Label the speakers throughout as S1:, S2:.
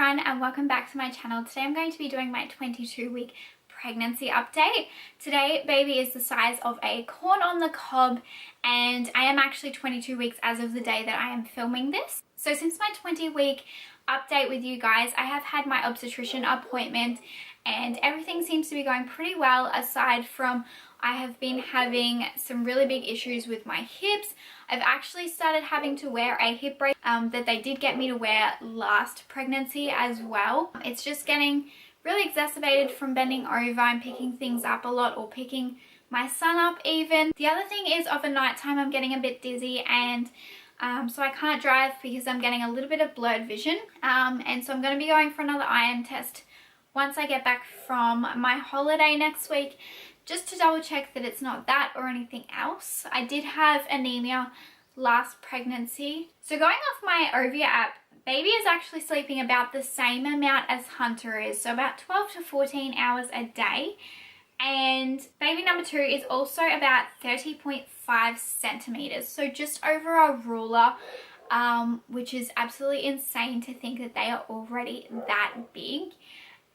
S1: everyone and welcome back to my channel. Today I'm going to be doing my 22-week pregnancy update. Today baby is the size of a corn on the cob and I am actually 22 weeks as of the day that I am filming this. So since my 20-week update with you guys, I have had my obstetrician appointment and everything seems to be going pretty well, aside from I have been having some really big issues with my hips. I've actually started having to wear a hip brace that they did get me to wear last pregnancy as well. It's just getting really exacerbated from bending over and picking things up a lot, or picking my son up even. The other thing is, of a night time I'm getting a bit dizzy, and so I can't drive because I'm getting a little bit of blurred vision, and so I'm going to be going for another iron test once I get back from my holiday next week, just to double check that it's not that or anything else. I did have anemia last pregnancy. So going off my Ovia app, baby is actually sleeping about the same amount as Hunter is, so about 12 to 14 hours a day. And baby number 2 is also about 30.5 centimeters, so just over a ruler, which is absolutely insane to think that they are already that big.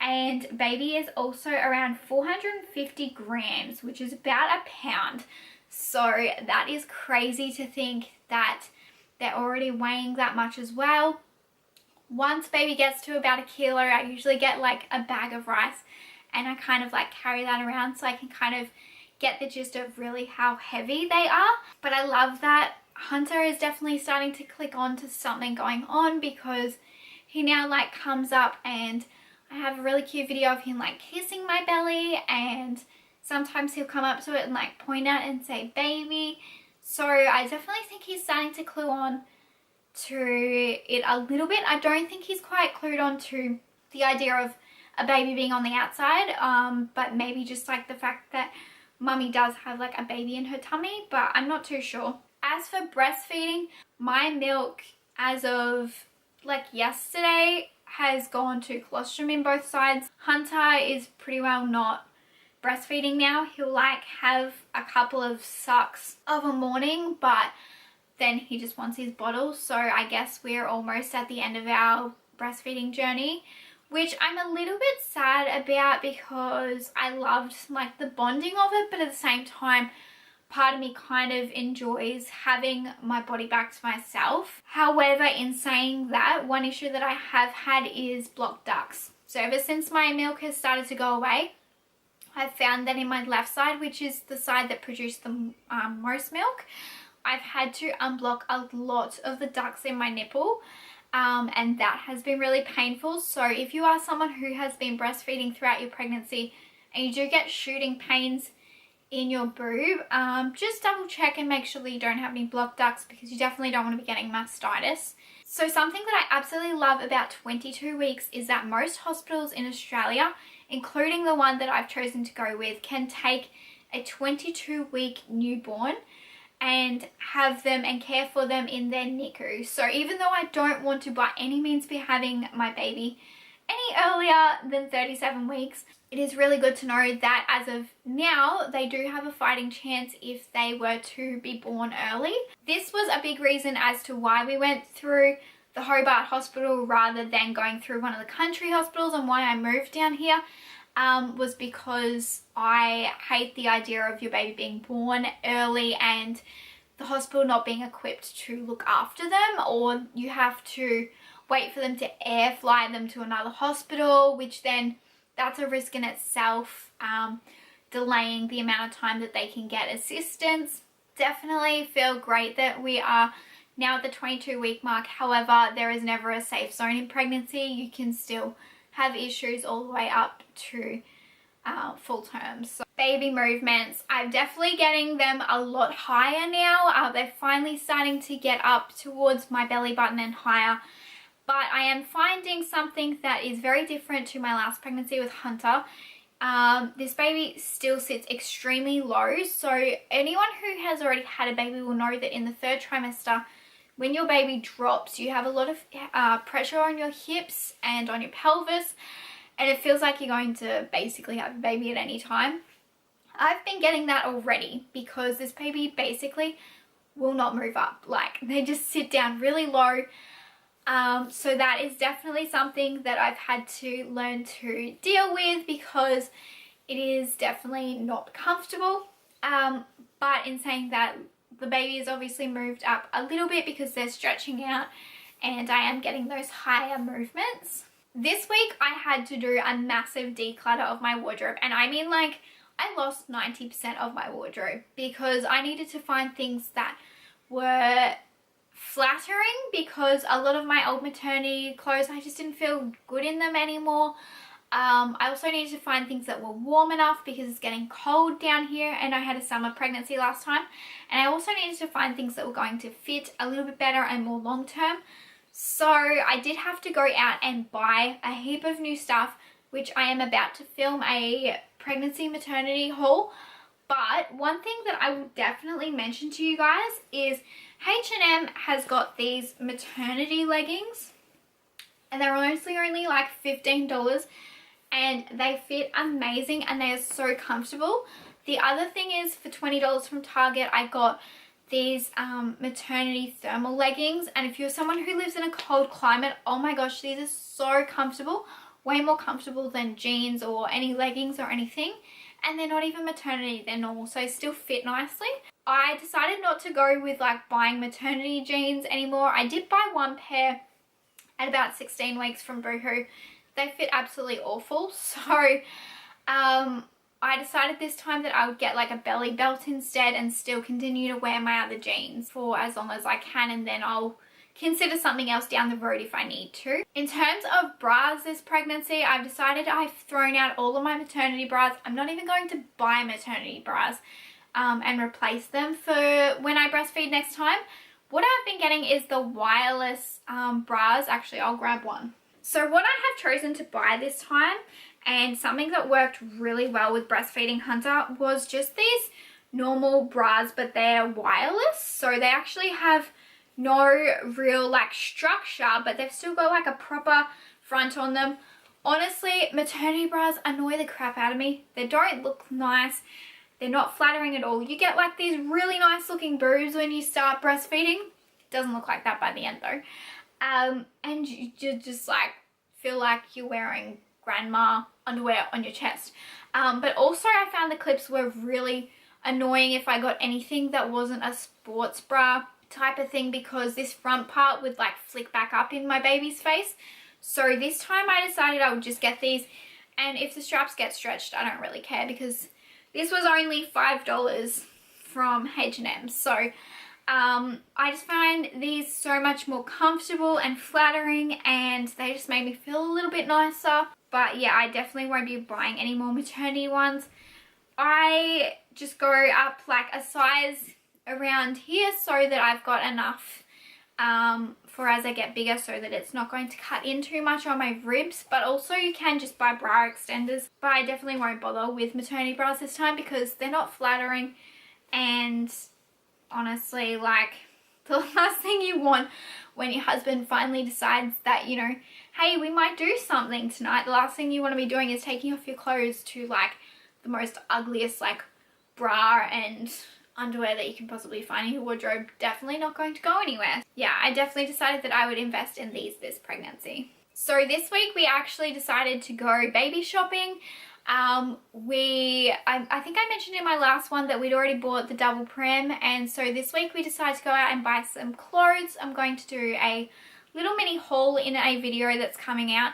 S1: And baby is also around 450 grams, which is about a pound. So that is crazy to think that they're already weighing that much as well. Once baby gets to about a kilo, I usually get like a bag of rice and I kind of like carry that around so I can kind of get the gist of really how heavy they are. But I love that Hunter is definitely starting to click on to something going on, because he now like comes up, and I have a really cute video of him like kissing my belly, and sometimes he'll come up to it and like point out and say baby. So I definitely think he's starting to clue on to it a little bit. I don't think he's quite clued on to the idea of a baby being on the outside, but maybe just like the fact that mummy does have like a baby in her tummy, but I'm not too sure. As for breastfeeding, my milk as of like yesterday has gone to colostrum in both sides. Hunter is pretty well not breastfeeding now. He'll like have a couple of sucks of a morning, but then he just wants his bottle. So I guess we're almost at the end of our breastfeeding journey, which I'm a little bit sad about, because I loved like the bonding of it, but at the same time part of me kind of enjoys having my body back to myself. However, in saying that, one issue that I have had is blocked ducts. So ever since my milk has started to go away, I've found that in my left side, which is the side that produced the most milk, I've had to unblock a lot of the ducts in my nipple, and that has been really painful. So if you are someone who has been breastfeeding throughout your pregnancy and you do get shooting pains in your boob, just double check and make sure that you don't have any blocked ducts, because you definitely don't want to be getting mastitis. So something that I absolutely love about 22 weeks is that most hospitals in Australia, including the one that I've chosen to go with, can take a 22-week newborn and have them and care for them in their NICU. So even though I don't want to by any means be having my baby any earlier than 37 weeks, it is really good to know that as of now, they do have a fighting chance if they were to be born early. This was a big reason as to why we went through the Hobart Hospital rather than going through one of the country hospitals, and why I moved down here, was because I hate the idea of your baby being born early and the hospital not being equipped to look after them, or you have to wait for them to air fly them to another hospital, which then that's a risk in itself, delaying the amount of time that they can get assistance. Definitely feel great that we are now at the 22-week mark. However, there is never a safe zone in pregnancy. You can still have issues all the way up to full term. So baby movements, I'm definitely getting them a lot higher now. They're finally starting to get up towards my belly button and higher. But I am finding something that is very different to my last pregnancy with Hunter. This baby still sits extremely low. So anyone who has already had a baby will know that in the 3rd trimester, when your baby drops, you have a lot of pressure on your hips and on your pelvis, and it feels like you're going to basically have a baby at any time. I've been getting that already because this baby basically will not move up. Like, they just sit down really low. So that is definitely something that I've had to learn to deal with because it is definitely not comfortable. But in saying that, the baby has obviously moved up a little bit because they're stretching out and I am getting those higher movements. This week I had to do a massive declutter of my wardrobe, and I mean like I lost 90% of my wardrobe because I needed to find things that were flattering because a lot of my old maternity clothes, I just didn't feel good in them anymore. I also needed to find things that were warm enough because it's getting cold down here and I had a summer pregnancy last time. And I also needed to find things that were going to fit a little bit better and more long term. So I did have to go out and buy a heap of new stuff, which I am about to film a pregnancy maternity haul. But one thing that I will definitely mention to you guys is H&M has got these maternity leggings and they're honestly only like $15 and they fit amazing and they are so comfortable. The other thing is for $20 from Target I got these maternity thermal leggings, and if you're someone who lives in a cold climate, oh my gosh, these are so comfortable, way more comfortable than jeans or any leggings or anything. And they're not even maternity, they're normal, so still fit nicely. I decided not to go with like buying maternity jeans anymore. I did buy one pair at about 16 weeks from Boohoo. They fit absolutely awful, so I decided this time that I would get like a belly belt instead and still continue to wear my other jeans for as long as I can, and then I'll consider something else down the road if I need to. In terms of bras this pregnancy, I've decided I've thrown out all of my maternity bras. I'm not even going to buy maternity bras and replace them for when I breastfeed next time. What I've been getting is the wireless bras. Actually, I'll grab one. So what I have chosen to buy this time, and something that worked really well with breastfeeding Hunter, was just these normal bras, but they're wireless. So they actually have no real like structure, but they've still got like a proper front on them. Honestly, maternity bras annoy the crap out of me. They don't look nice. They're not flattering at all. You get like these really nice looking boobs when you start breastfeeding. Doesn't look like that by the end though. And you just like feel like you're wearing grandma underwear on your chest. But also I found the clips were really annoying if I got anything that wasn't a sports bra type of thing, because this front part would like flick back up in my baby's face. So this time I decided I would just get these, and if the straps get stretched I don't really care because this was only $5 from H&M. So I just find these so much more comfortable and flattering, and they just made me feel a little bit nicer. But yeah, I definitely won't be buying any more maternity ones. I just go up like a size around here so that I've got enough for as I get bigger, so that it's not going to cut in too much on my ribs. But also you can just buy bra extenders, but I definitely won't bother with maternity bras this time because they're not flattering, and honestly, like, the last thing you want when your husband finally decides that, you know, hey, we might do something tonight, the last thing you want to be doing is taking off your clothes to like the most ugliest like bra and underwear that you can possibly find in your wardrobe. Definitely not going to go anywhere. Yeah, I definitely decided that I would invest in these this pregnancy. So this week we actually decided to go baby shopping. I think I mentioned in my last one that we'd already bought the double pram, and so this week we decided to go out and buy some clothes. I'm going to do a little mini haul in a video that's coming out,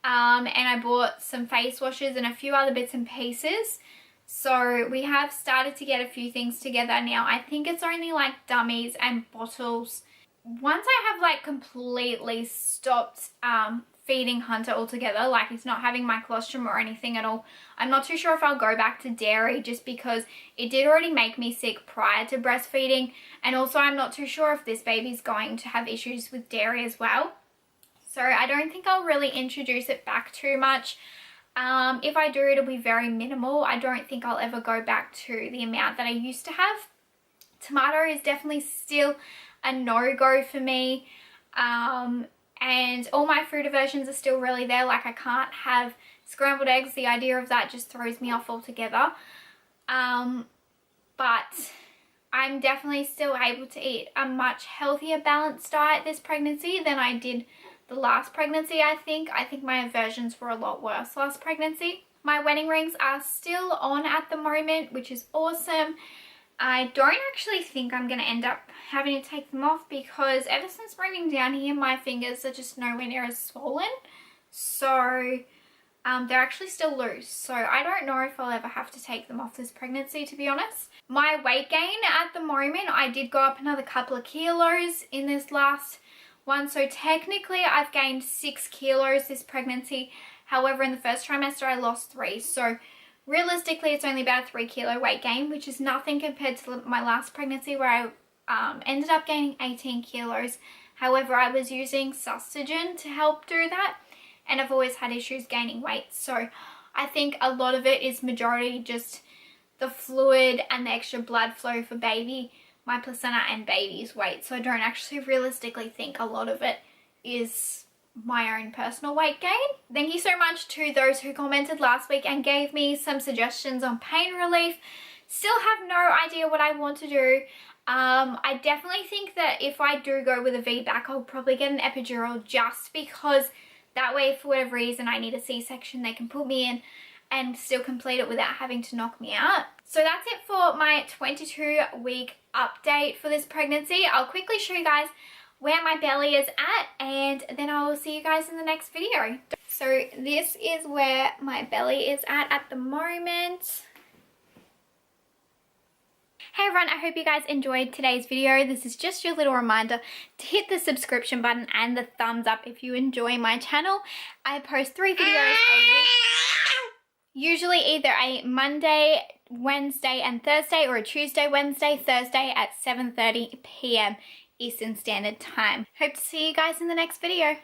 S1: and I bought some face washes and a few other bits and pieces. So we have started to get a few things together now. I think it's only like dummies and bottles. Once I have like completely stopped feeding Hunter altogether, like he's not having my colostrum or anything at all, I'm not too sure if I'll go back to dairy, just because it did already make me sick prior to breastfeeding, and also I'm not too sure if this baby's going to have issues with dairy as well. So I don't think I'll really introduce it back too much. If I do, it'll be very minimal. I don't think I'll ever go back to the amount that I used to have. Tomato is definitely still a no-go for me. And all my fruit aversions are still really there. Like, I can't have scrambled eggs. The idea of that just throws me off altogether. But I'm definitely still able to eat a much healthier, balanced diet this pregnancy than I did the last pregnancy, I think. I think my aversions were a lot worse last pregnancy. My wedding rings are still on at the moment, which is awesome. I don't actually think I'm going to end up having to take them off because ever since bringing down here, my fingers are just nowhere near as swollen. So they're actually still loose. So I don't know if I'll ever have to take them off this pregnancy, to be honest. My weight gain at the moment, I did go up another couple of kilos in this last one. So technically I've gained 6 kilos this pregnancy. However, in the first trimester, I lost 3. So realistically, it's only about a 3 kilo weight gain, which is nothing compared to my last pregnancy where I ended up gaining 18 kilos. However, I was using Sustagen to help do that, and I've always had issues gaining weight. So I think a lot of it is majority just the fluid and the extra blood flow for baby, my placenta and baby's weight. So I don't actually realistically think a lot of it is my own personal weight gain. Thank you so much to those who commented last week and gave me some suggestions on pain relief. Still have no idea what I want to do. I definitely think that if I do go with a VBAC, I'll probably get an epidural, just because that way, if for whatever reason I need a C-section, they can put me in and still complete it without having to knock me out. So that's it for my 22-week update for this pregnancy. I'll quickly show you guys where my belly is at, and then I will see you guys in the next video. So this is where my belly is at the moment. Hey everyone, I hope you guys enjoyed today's video. This is just your little reminder to hit the subscription button and the thumbs up if you enjoy my channel. I post 3 videos a week, usually either a Monday, Wednesday and Thursday, or a Tuesday, Wednesday, Thursday at 7:30 p.m. Eastern Standard Time. Hope to see you guys in the next video.